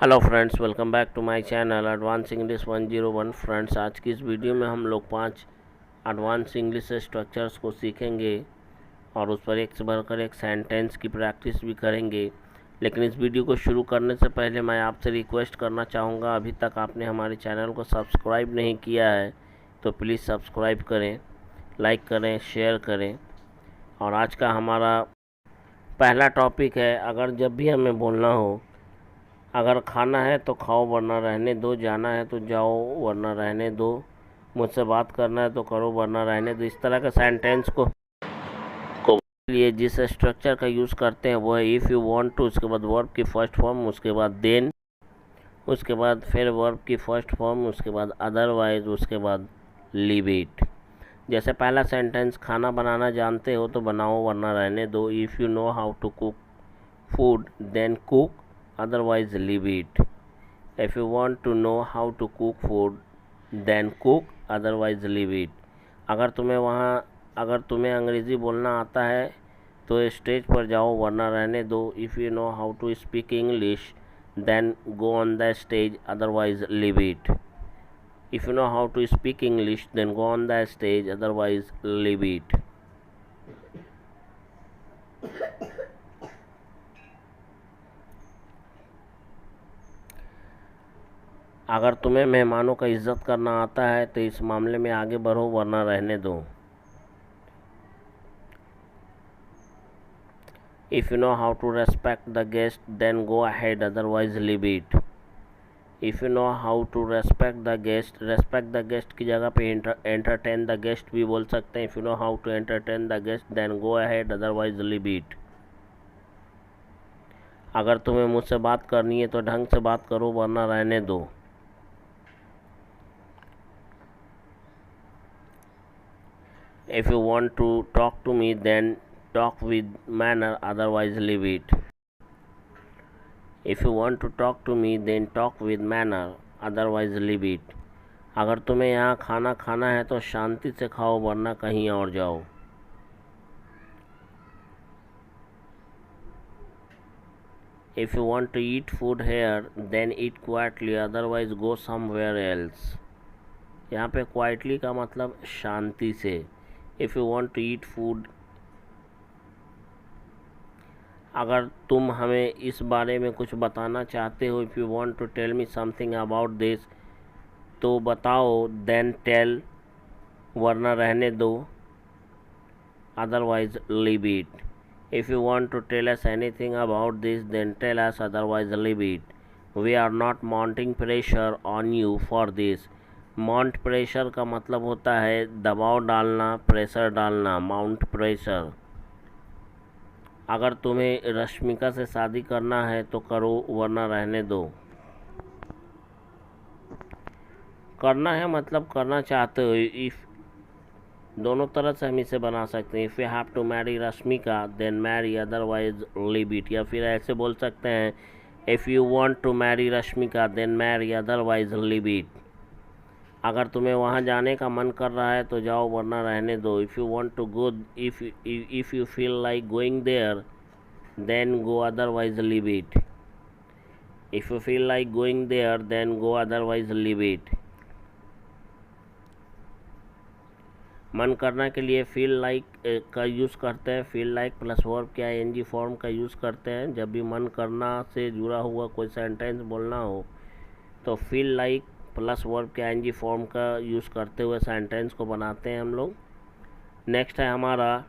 Hello friends, welcome back to my channel advance English 101। Friends, आज की इस video में हम लोग 5 एडवांस इंग्लिश स्ट्रक्चर्स को सीखेंगे और उस पर एक से बढ़कर एक सेंटेंस की प्रैक्टिस भी करेंगे। लेकिन इस वीडियो को शुरू करने से पहले मैं आपसे रिक्वेस्ट करना चाहूँगा, अभी तक आपने हमारे चैनल को सब्सक्राइब नहीं किया है तो प्लीज़ सब्सक्राइब करें, लाइक करें, शेयर करें। और आज का हमारा पहला टॉपिक है, अगर जब भी हमें बोलना हो, अगर खाना है तो खाओ वरना रहने दो, जाना है तो जाओ वरना रहने दो, मुझसे बात करना है तो करो वरना रहने दो, इस तरह के सेंटेंस को लिए जिस स्ट्रक्चर का यूज़ करते हैं वो है इफ़ यू वांट टू, उसके बाद वर्ब की फर्स्ट फॉर्म, उसके बाद देन, उसके बाद फिर वर्ब की फर्स्ट फॉर्म, उसके बाद अदरवाइज, उसके बाद लीव इट। जैसे पहला सेंटेंस, खाना बनाना जानते हो तो बनाओ वरना रहने दो। If you know how to cook food then cook, otherwise leave it. If you want to know how to cook food then cook, otherwise leave it. अगर तुम्हें अंग्रेज़ी बोलना आता है तो स्टेज पर जाओ वरना रहने दो। If you know how to speak English then go on the stage, otherwise leave it. If you know how to speak English then go on the stage, otherwise leave it. अगर तुम्हें मेहमानों का इज्जत करना आता है तो इस मामले में आगे बढ़ो वरना रहने दो। If you know how to respect the guest then go ahead, otherwise leave it. If you know how to respect the guest की जगह पे एंटरटेन द गेस्ट भी बोल सकते हैं। If you know how to entertain the guest then go ahead, otherwise leave it. अगर तुम्हें मुझसे बात करनी है तो ढंग से बात करो वरना रहने दो। If you want to talk to me then talk with manner, otherwise leave it. If you want to talk to me then talk with manner, otherwise leave it. अगर तुम्हें यहाँ खाना खाना है तो शांति से खाओ वरना कहीं और जाओ। If you want to eat food here then eat quietly, otherwise go somewhere else. यहाँ पे quietly का मतलब शांति से। If you want to eat food, अगर तुम हमें इस बारे में कुछ बताना चाहते हो, if you want to tell me something about this, तो बताओ, देन टेल, वरना रहने दो, otherwise leave it. If you want to tell us anything about this then tell us, otherwise leave it. We are not mounting pressure on you for this. Mount pressure का मतलब होता है दबाव डालना, pressure डालना, माउंट प्रेशर। अगर तुम्हें रश्मिका से शादी करना है तो करो वरना रहने दो। करना है मतलब करना चाहते हो। इफ़ दोनों तरह से हम इसे बना सकते हैं। If you have to marry Rashmika then marry, otherwise leave it. या फिर ऐसे बोल सकते हैं, if you want to marry Rashmika then marry, otherwise leave it. अगर तुम्हें वहाँ जाने का मन कर रहा है तो जाओ वरना रहने दो। If you want to go, if you feel like going there then go, otherwise leave it. If you feel like going there then go, otherwise leave it. मन करना के लिए feel like का यूज़ करते हैं। feel like प्लस वर्ब के ing form का use करते हैं। जब भी मन करना से जुड़ा हुआ कोई सेंटेंस बोलना हो तो feel like प्लस वर्ब के ing फॉर्म का यूज़ करते हुए सेंटेंस को बनाते हैं हम लोग। नेक्स्ट है हमारा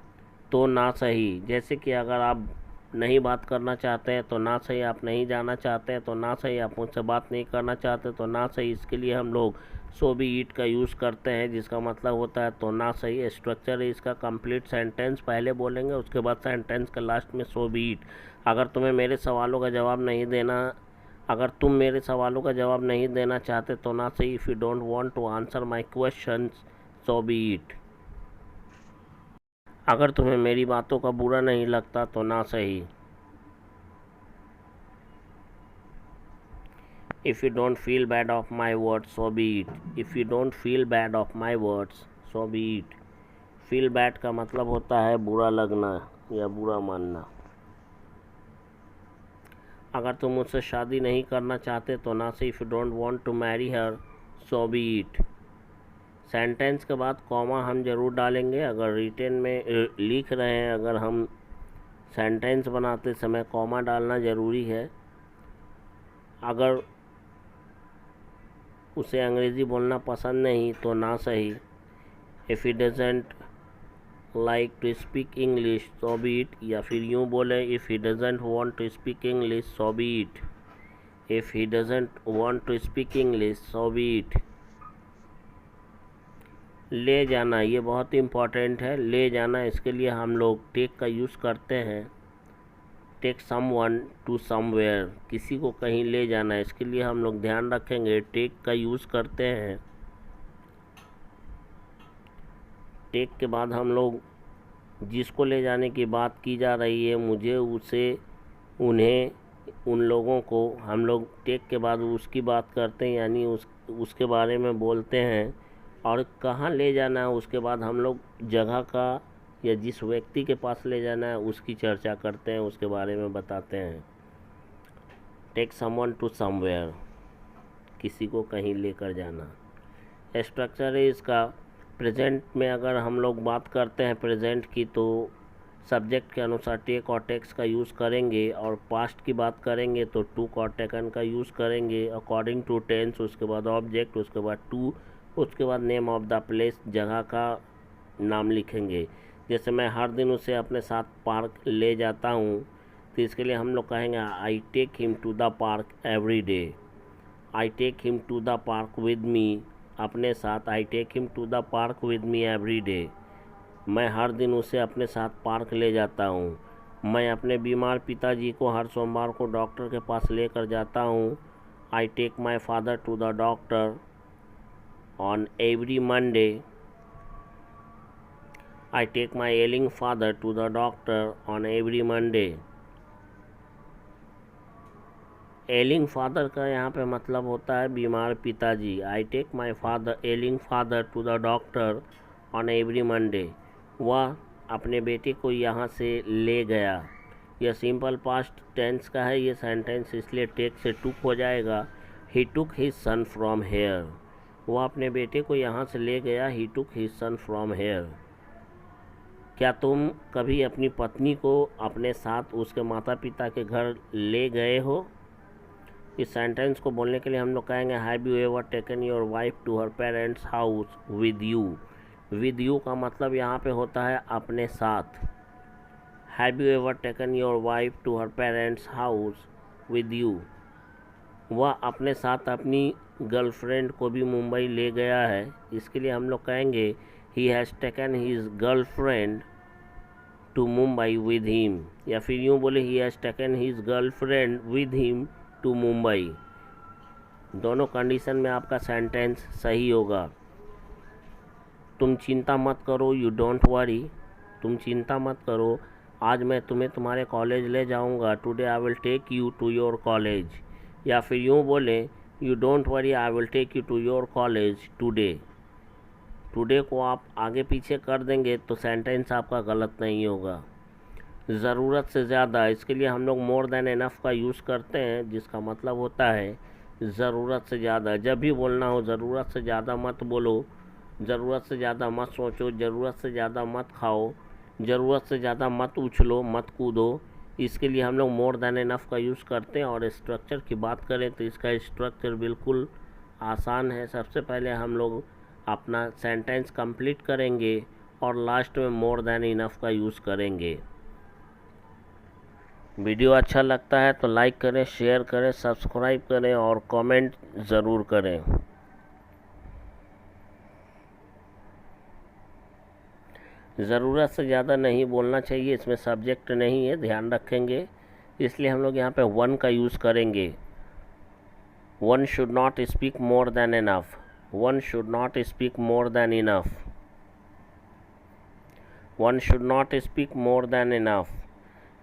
तो ना सही। जैसे कि अगर आप नहीं बात करना चाहते हैं तो ना सही, आप नहीं जाना चाहते हैं तो ना सही, आप मुझसे बात नहीं करना चाहते तो ना सही। इसके लिए हम लोग सो बी इट का यूज़ करते हैं, जिसका मतलब होता है तो ना सही। स्ट्रक्चर है इसका, कंप्लीट सेंटेंस पहले बोलेंगे, उसके बाद सेंटेंस के लास्ट में सो बी इट। अगर तुम मेरे सवालों का जवाब नहीं देना चाहते तो ना सही। If you don't want to answer my questions so be it. अगर तुम्हें मेरी बातों का बुरा नहीं लगता तो ना सही। If you don't feel bad of my words so be it. If you don't feel bad of my words so be it. Feel bad का मतलब होता है बुरा लगना या बुरा मानना। अगर तुम उससे शादी नहीं करना चाहते तो ना से, if you don't want to marry her so be it. Sentence के बाद कॉमा हम ज़रूर डालेंगे। अगर रिटन में लिख रहे हैं, अगर हम सेंटेंस बनाते समय कॉमा डालना ज़रूरी है। अगर उसे अंग्रेज़ी बोलना पसंद नहीं तो ना सही, if he doesn't like to speak English so be it, या फिर यूँ बोले if he doesn't want to speak English so be it. If he doesn't want to speak English so be it. ले जाना, ये बहुत इम्पॉर्टेंट है। ले जाना, इसके लिए हम लोग टेक का यूज़ करते हैं। टेक समवन टू समवेयर, किसी को कहीं ले जाना, इसके लिए हम लोग ध्यान रखेंगे टेक का यूज़ करते हैं। टेक के बाद हम लोग जिसको ले जाने की बात की जा रही है, मुझे, उसे, उन्हें, उन लोगों को, हम लोग टेक के बाद उसकी बात करते हैं, यानी उसके बारे में बोलते हैं। और कहाँ ले जाना है उसके बाद हम लोग जगह का या जिस व्यक्ति के पास ले जाना है उसकी चर्चा करते हैं, उसके बारे में बताते हैं। टेक समवन टू समवेयर, किसी को कहीं लेकर जाना। स्ट्रक्चर है इसका, प्रेजेंट में अगर हम लोग बात करते हैं प्रेजेंट की, तो सब्जेक्ट के अनुसार टेक और टेक्स का यूज़ करेंगे, और पास्ट की बात करेंगे तो टूक और टेकन का यूज़ करेंगे अकॉर्डिंग टू टेंस। उसके बाद ऑब्जेक्ट, उसके बाद टू, उसके बाद नेम ऑफ द प्लेस, जगह का नाम लिखेंगे। जैसे मैं हर दिन उसे अपने साथ पार्क ले जाता हूँ, तो इसके लिए हम लोग कहेंगे I take him to the park every day. I take him to the park with me, अपने साथ, I take him to the park with me every day. मैं हर दिन उसे अपने साथ पार्क ले जाता हूँ। मैं अपने बीमार पिताजी को हर सोमवार को डॉक्टर के पास लेकर जाता हूँ। I take my father to the doctor on every Monday. I take my ailing father to the doctor on every Monday. Ailing father का यहाँ पे मतलब होता है बीमार पिताजी। I take my father, ailing father to the doctor on every Monday. वह अपने बेटे को यहाँ से ले गया। यह सिंपल पास्ट टेंस का है ये सेंटेंस, इसलिए टेक से टुक हो जाएगा। He took his son from here, वह अपने बेटे को यहाँ से ले गया। He took his son from here. क्या तुम कभी अपनी पत्नी को अपने साथ उसके माता पिता के घर ले गए हो? इस सेंटेंस को बोलने के लिए हम लोग कहेंगे have you ever taken your wife to her parents house with you. With you का मतलब यहाँ पे होता है अपने साथ। Have you ever taken your wife to her parents house with you. वह अपने साथ अपनी गर्लफ्रेंड को भी मुंबई ले गया है। इसके लिए हम लोग कहेंगे he has taken his girlfriend to Mumbai with him, या फिर यूँ बोले he has taken his girlfriend with him to Mumbai. दोनों कंडीशन में आपका सेंटेंस सही होगा। तुम चिंता मत करो, यू डोंट वरी, तुम चिंता मत करो, आज मैं तुम्हें तुम्हारे कॉलेज ले जाऊंगा। Today I will take you to your college. या फिर यूँ बोले you don't worry I will take you to your college today. Today को आप आगे पीछे कर देंगे तो सेंटेंस आपका गलत नहीं होगा। ज़रूरत से ज़्यादा, इसके लिए हम लोग मोर देन इनफ का यूज़ करते हैं, जिसका मतलब होता है ज़रूरत से ज़्यादा। जब भी बोलना हो ज़रूरत से ज़्यादा मत बोलो, ज़रूरत से ज़्यादा मत सोचो, ज़रूरत से ज़्यादा मत खाओ, ज़रूरत से ज़्यादा मत उछलो, मत कूदो। इसके लिए हम लोग मोर देन इनफ का यूज़ करते हैं। और स्ट्रक्चर की बात करें तो इसका स्ट्रक्चर बिल्कुल आसान है। सबसे पहले हम लोग अपना सेंटेंस कंप्लीट करेंगे और लास्ट में मोर देन इनफ का यूज़ करेंगे। वीडियो अच्छा लगता है तो लाइक करें, शेयर करें, सब्सक्राइब करें और कमेंट ज़रूर करें। ज़रूरत से ज़्यादा नहीं बोलना चाहिए, इसमें सब्जेक्ट नहीं है, ध्यान रखेंगे। इसलिए हम लोग यहाँ पे वन का यूज़ करेंगे। One should not speak more than enough. One should not speak more than enough. One should not speak more than enough.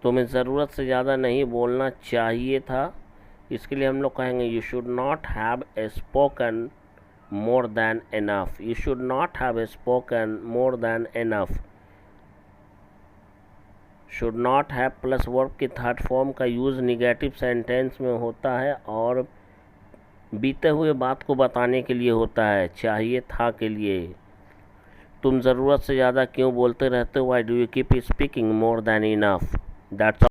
तुम्हें ज़रूरत से ज़्यादा नहीं बोलना चाहिए था। इसके लिए हम लोग कहेंगे you should not have spoken more than enough. You should not have spoken more than enough. Should not have plus verb के थर्ड फॉर्म का यूज़ निगेटिव सेंटेंस में होता है और बीते हुए बात को बताने के लिए होता है, चाहिए था के लिए। तुम ज़रूरत से ज़्यादा क्यों बोलते रहते हो? Why do you keep speaking more than enough? That's